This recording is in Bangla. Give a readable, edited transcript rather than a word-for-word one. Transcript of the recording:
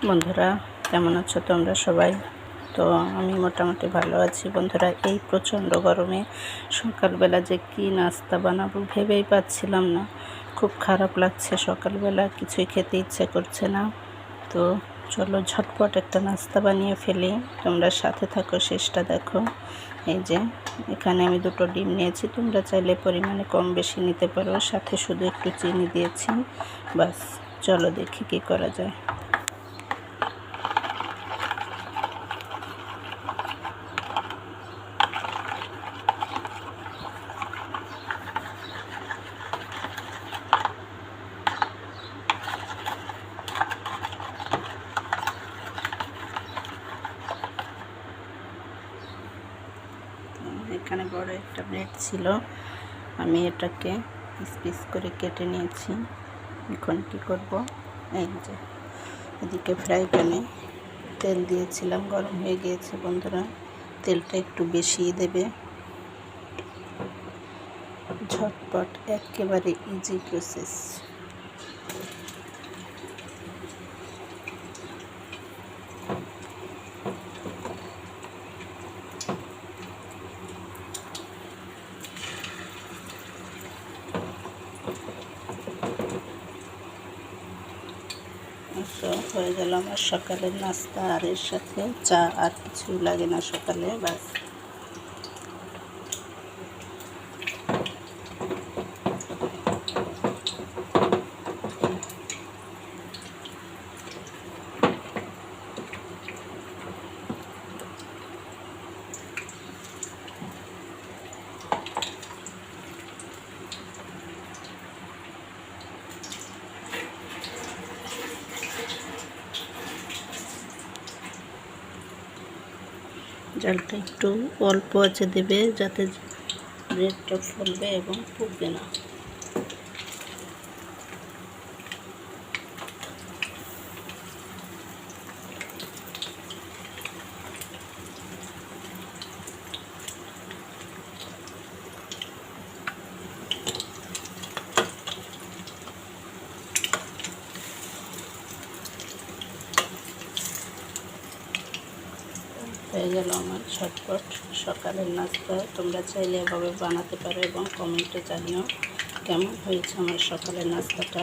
বন্ধুরা, কেমন আছো তোমরা সবাই? তো আমি মোটামুটি ভালো আছি বন্ধুরা। এই প্রচণ্ড গরমে সকালবেলা যে কি নাস্তা বানাবো ভেবেই পাচ্ছিলাম না। খুব খারাপ লাগছে, সকালবেলা কিছুই খেতে ইচ্ছে করছে না। তো চলো ঝটপট একটা নাস্তা বানিয়ে ফেলি। তোমরা সাথে থাকো, শেষটা দেখো। এই যে এখানে আমি 2টো ডিম নিয়েছি, তোমরা চাইলে পরিমাণে কম বেশি নিতে পারো। সাথে শুধু একটু চিনি দিয়েছি, বাস। চলো দেখি কি করা যায়। এখানে বড় একটা ব্রেড ছিল, আমি এটাকে পিস পিস করে কেটে নিয়েছি। এখন কি করব, এই যে এদিকে ফ্রাই প্যানে তেল দিয়েছিলাম, গরম হয়ে গিয়েছে বন্ধুরা। তেলটা একটু বেশিই দেবে। ঝটপট একেবারে ইজি প্রসেস। তো হয়ে গেল আমার সকালের নাস্তা, আর এর সাথে চা, আর কিছুই লাগে না সকালে, বাস। জালটা একটু অল্প আঁচে দেবে, যাতে ব্রেডটা ফুলবে এবং পুড়বে না। হয়ে গেল আমার ঝটপট সকালের নাস্তা। তোমরা চাইলে এভাবে বানাতে পারো এবং কমেন্টে জানিও কেমন হয়েছে আমার সকালের নাস্তাটা।